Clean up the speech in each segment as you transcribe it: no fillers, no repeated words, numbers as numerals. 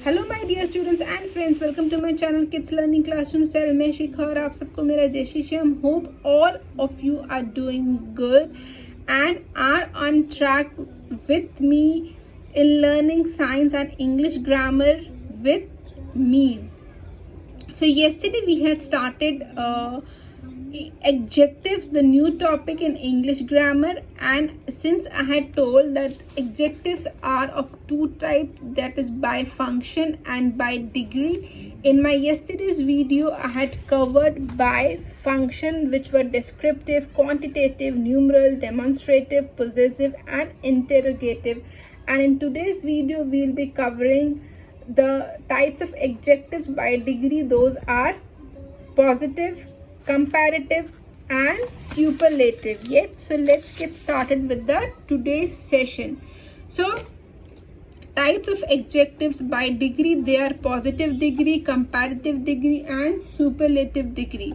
Hello my dear students and friends, welcome to my channel kids learning classroom style में शिखा और आप सबको मेरा जय Shri Shyam. Hope all of you are doing good and are on track with me in learning science and English grammar with me. So yesterday we had started adjectives, the new topic in English grammar, and since I had told that adjectives are of two types, that is by function and by degree, in my yesterday's video I had covered by function, which were descriptive, quantitative, numeral, demonstrative, possessive and interrogative. And in today's video we will be covering the types of adjectives by degree. Those are positive, comparative and superlative. Yes, so let's get started with the today's session. So types of adjectives by degree, they are positive degree, comparative degree and superlative degree.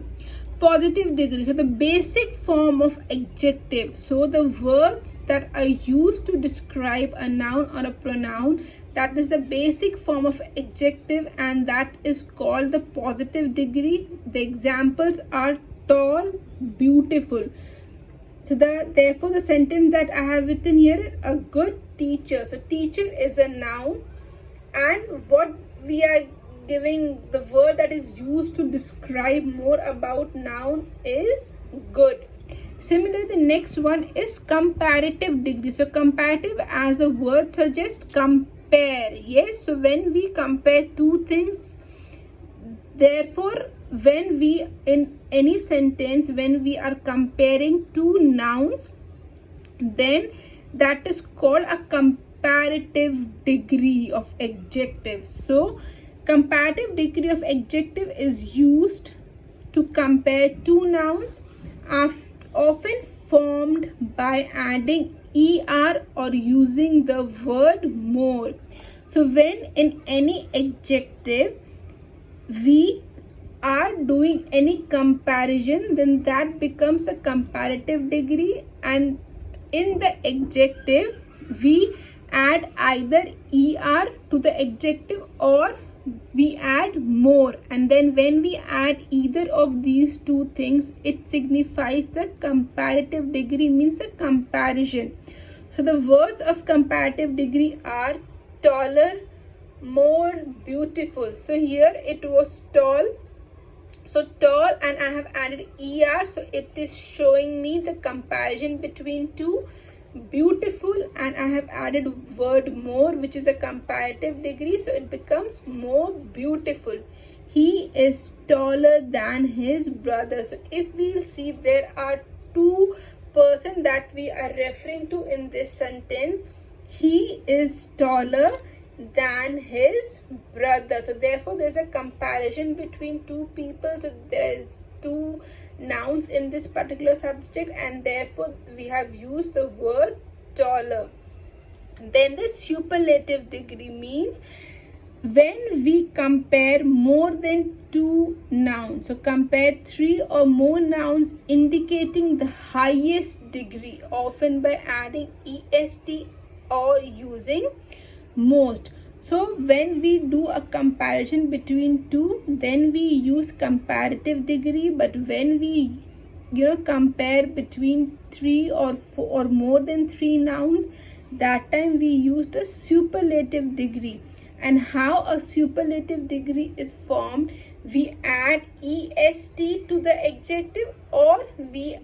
Positive degree, so the basic form of adjective, so the words that are used to describe a noun or a pronoun, that is the basic form of adjective, and that is called the positive degree. The examples are tall, beautiful. So therefore the sentence that I have written here is a good teacher. So teacher is a noun, and what we are giving, the word that is used to describe more about noun is good. Similarly, the next one is comparative degree. So comparative, as the word suggests, compare. Yes, so when we compare two things, therefore when we in any sentence, when we are comparing two nouns, then that is called a comparative degree of adjective. So comparative degree of adjective is used to compare two nouns, often formed by adding er or using the word more. So when in any adjective we are doing any comparison, then that becomes the comparative degree, and in the adjective we add either er to the adjective or we add more, and then when we add either of these two things, it signifies the comparative degree, means the comparison. So the words of comparative degree are taller, more, beautiful. So here it was tall, so tall, and I have added er, so it is showing me the comparison between two. Beautiful, and I have added word more, which is a comparative degree, so it becomes more beautiful. He is taller than his brother. So if we'll see, there are two persons that we are referring to in this sentence. He is taller than his brother. So therefore there's a comparison between two people. So there is two nouns in this particular subject, and therefore we have used the word taller. Then the superlative degree means when we compare more than two nouns. So compare three or more nouns indicating the highest degree, often by adding est or using most. So when we do a comparison between two, then we use comparative degree, but when we compare between three or four or more than three nouns, that time we use the superlative degree. And how a superlative degree is formed, we add est to the adjective or we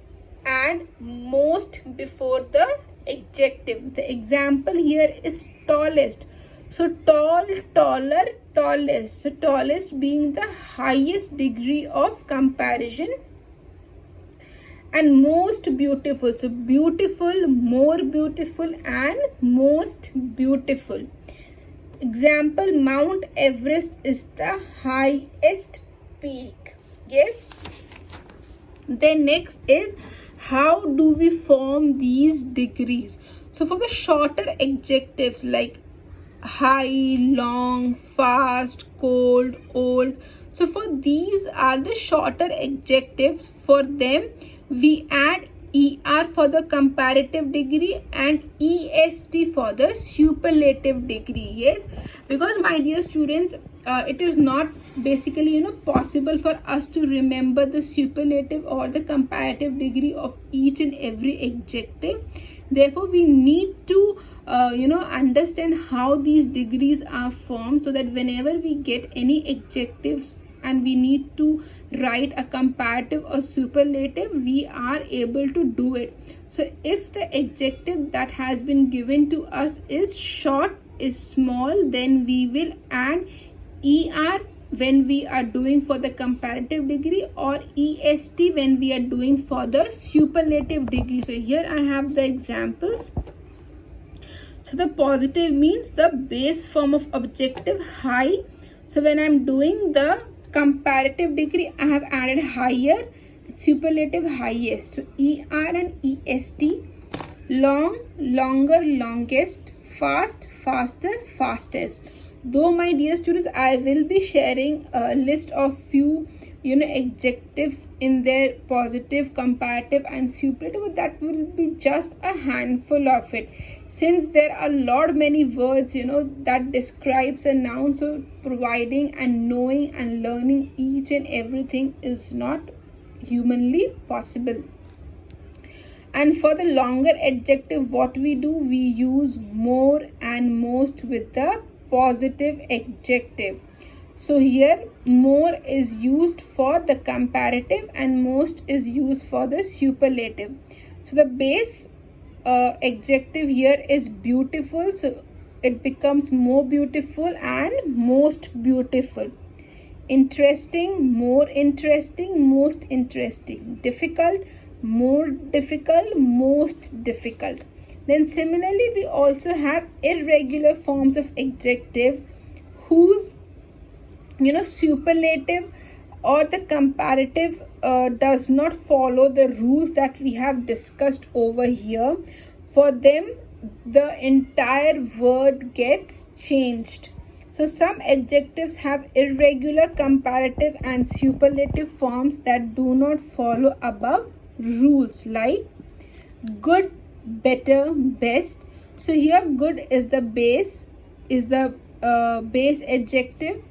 add most before the adjective. The example here is tallest. So tall, taller, tallest. So tallest being the highest degree of comparison, and most beautiful. So beautiful, more beautiful and most beautiful. Example, Mount Everest is the highest peak. Yes. Then next is, how do we form these degrees? So for the shorter adjectives like high, long, fast, cold, old, so for these are the shorter adjectives. For them we add ER for the comparative degree and EST for the superlative degree. Yes, because my dear students, it is not basically possible for us to remember the superlative or the comparative degree of each and every adjective. Therefore, we need to understand how these degrees are formed, so that whenever we get any adjectives and we need to write a comparative or superlative, we are able to do it. So if the adjective that has been given to us is short, is small, then we will add ER when we are doing for the comparative degree, or EST when we are doing for the superlative degree. So here I have the examples. So the positive means the base form of adjective, high. So when I'm doing the comparative degree, I have added higher, superlative, highest. So ER and EST. Long, longer, longest. Fast, faster, fastest. Though my dear students, I will be sharing a list of few adjectives in their positive, comparative and superlative, but that will be just a handful of it, since there are many words that describes a noun. So providing and knowing and learning each and everything is not humanly possible. And for the longer adjective, what we do, we use more and most with the positive adjective. So here more is used for the comparative and most is used for the superlative. So the base adjective here is beautiful, so it becomes more beautiful and most beautiful. Interesting, more interesting, most interesting. Difficult, more difficult, most difficult. Then similarly, we also have irregular forms of adjectives whose superlative or the comparative does not follow the rules that we have discussed over here. For them, the entire word gets changed. So some adjectives have irregular comparative and superlative forms that do not follow above rules, like good, better, best. So here good is the base, base adjective.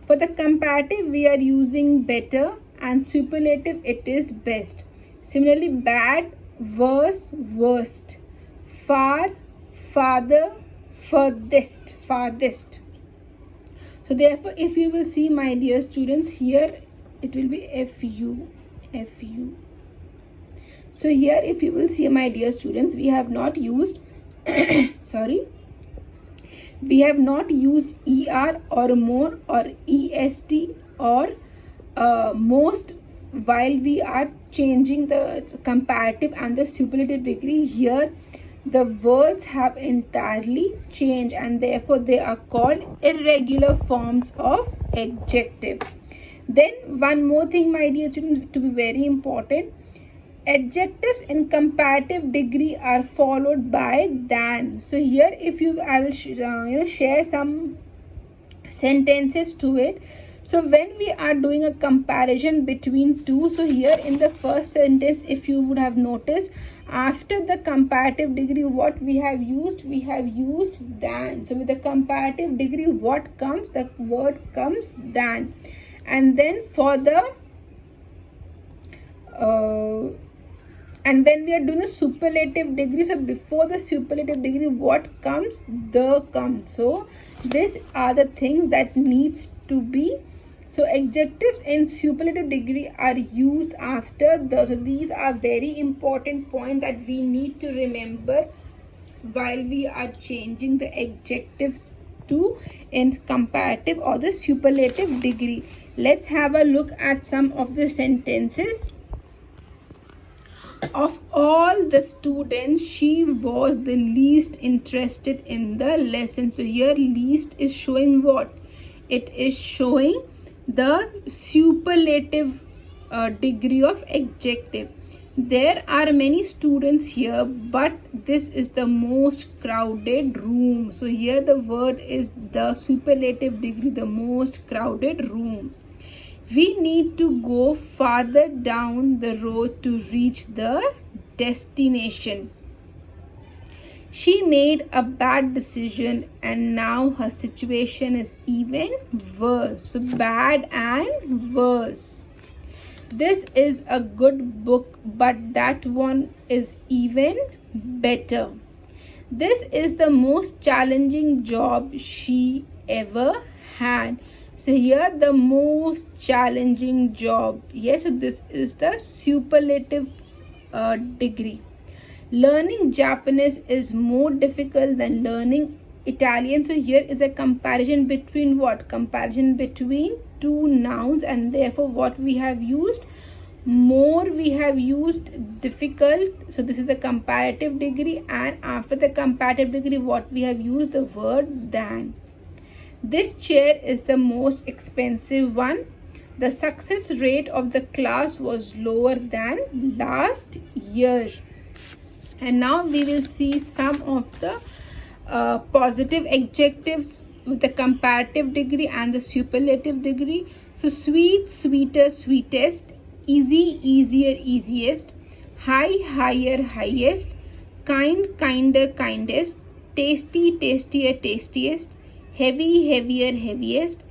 For the comparative, we are using better, and superlative, it is best. Similarly, bad, worse, worst. Far, farther, furthest, farthest. So therefore, if you will see, my dear students, here it will be FU, FU. So here, if you will see, my dear students, we have not used we have not used ER or more or EST or most while we are changing the comparative and the superlative degree. Here the words have entirely changed and therefore they are called irregular forms of adjective. Then one more thing, my dear students, to be very important. Adjectives in comparative degree are followed by than. So here, if I will share some sentences to it. So when we are doing a comparison between two, so here in the first sentence, if you would have noticed, after the comparative degree, what we have used than. So with the comparative degree, what comes? The word comes than. And then for the and when we are doing a superlative degree, so before the superlative degree, what comes? The comes. So these are the things that needs to be. So adjectives in superlative degree are used after the. So these are very important points that we need to remember while we are changing the adjectives to in comparative or the superlative degree. Let's have a look at some of the sentences. Of all the students, she was the least interested in the lesson. So here least is showing what? It is showing the superlative degree of adjective. There are many students here, but this is the most crowded room. So here the word is the superlative degree, the most crowded room. We need to go farther down the road to reach the destination. She made a bad decision and now her situation is even worse. So bad and worse. This is a good book, but that one is even better. This is the most challenging job she ever had. So here the most challenging job. Yes, so this is the superlative degree. Learning Japanese is more difficult than learning Italian. So here is a comparison between what? Comparison between two nouns, and therefore what we have used? More we have used difficult. So this is the comparative degree, and after the comparative degree what we have used? The word than. This chair is the most expensive one. The success rate of the class was lower than last year. And now we will see some of the positive adjectives with the comparative degree and the superlative degree. So sweet, sweeter, sweetest. Easy, easier, easiest. High, higher, highest. Kind, kinder, kindest. Tasty, tastier, tastiest. Heavy, heavier, heaviest.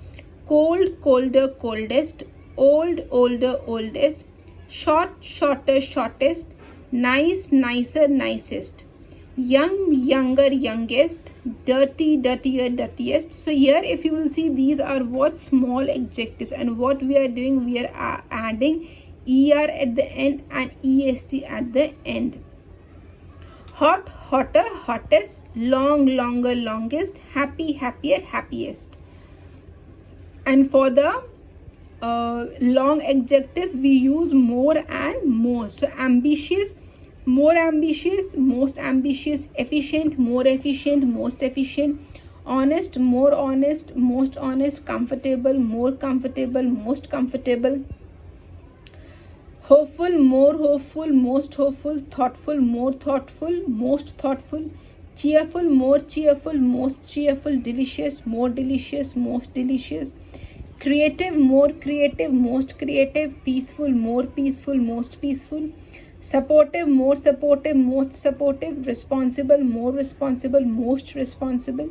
Cold, colder, coldest. Old, older, oldest. Short, shorter, shortest. Nice, nicer, nicest. Young, younger, youngest. Dirty, dirtier, dirtiest. So here if you will see, these are what? Small adjectives, and what we are doing, we are adding er at the end and est at the end. Hot, hotter, hottest. Long, longer, longest. Happy, happier, happiest. And for the long adjectives we use more and most. So ambitious, more ambitious, most ambitious. Efficient, more efficient, most efficient. Honest, more honest, most honest. Comfortable, more comfortable, most comfortable. Hopeful, more hopeful, most hopeful. Thoughtful, more thoughtful, most thoughtful. Cheerful, more cheerful, most cheerful. Delicious, more delicious, most delicious. Creative, more creative, most creative. Peaceful, more peaceful, most peaceful. Supportive, more supportive, most supportive. Responsible, more responsible, most responsible.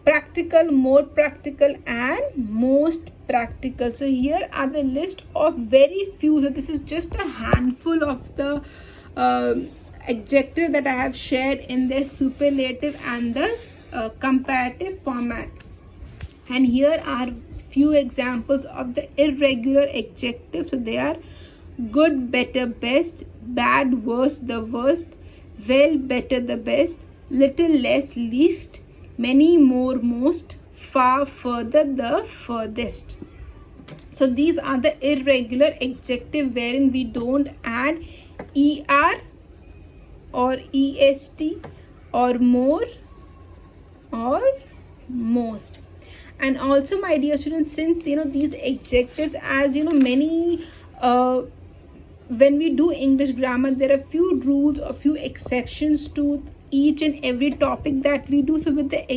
Practical, more practical, and most practical. So here are the list of very few. So this is just a handful of the adjective that I have shared in their superlative and the comparative format. And here are few examples of the irregular adjectives. So they are good, better, best, bad, worst, the worst, well, better, the best, little, less, least, many, more, most, far, further, the furthest. So these are the irregular adjective wherein we don't add er or est or more or most. And also, my dear students, since these adjectives, as many when we do English grammar, there are few rules or few exceptions to each and every topic that we do. So with the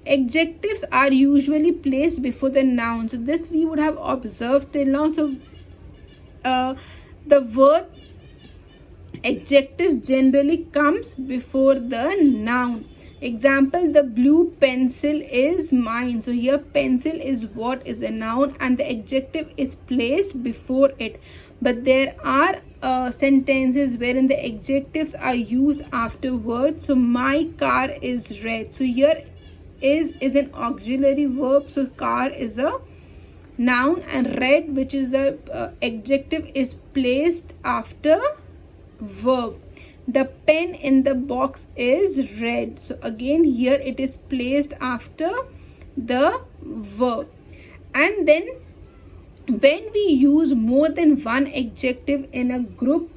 adjectives are usually placed before the noun. So this we would have observed till now. So the word adjective generally comes before the noun. Example, the blue pencil is mine. So here pencil is what? Is a noun, and the adjective is placed before it. But there are sentences wherein the adjectives are used afterwards. So my car is red. So here is an auxiliary verb. So car is a noun, and red, which is a adjective, is placed after verb. The pen in the box is red. So again here it is placed after the verb. And then when we use more than one adjective in a group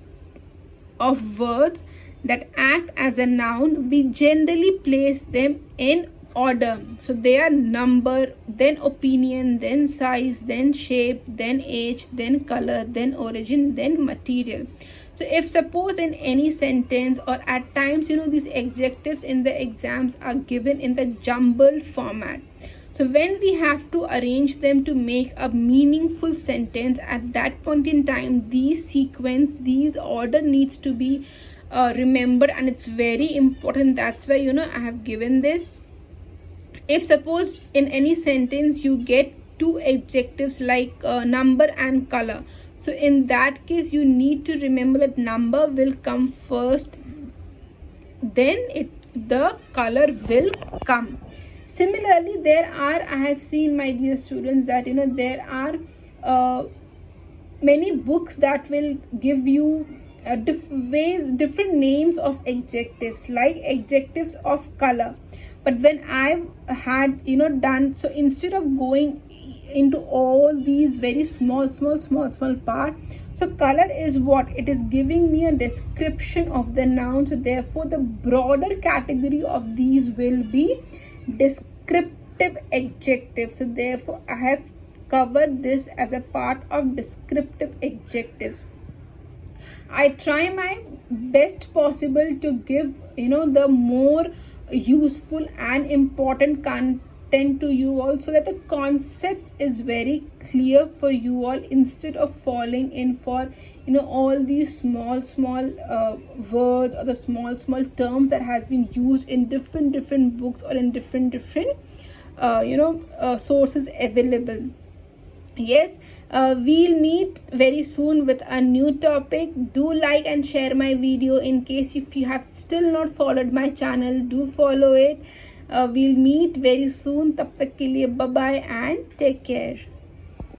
of words that act as a noun, we generally place them in order. So they are number, then opinion, then size, then shape, then age, then color, then origin, then material. So if suppose in any sentence, or at times these adjectives in the exams are given in the jumbled format. So when we have to arrange them to make a meaningful sentence, at that point in time, these sequence, these order needs to be remembered, and it's very important. That's why I have given this. If suppose in any sentence you get two adjectives like number and color, so in that case you need to remember that number will come first, then the color will come. Similarly, I have seen, my dear students, that there are many books that will give you different names of adjectives, like adjectives of color. But when I had done, so instead of going into all these very small part, so color is what it is giving me a description of the noun. So therefore the broader category of these will be descriptive adjectives. So therefore I have covered this as a part of descriptive adjectives. I try my best possible to give the more useful and important content to you all, so that the concept is very clear for you all, instead of falling in for all these small words, or the small terms that has been used in different books, or in different sources available. Yes, we'll meet very soon with a new topic. Do like and share my video. In case if you have still not followed my channel, do follow it. We'll meet very soon. Tab tak ke liye bye bye and take care.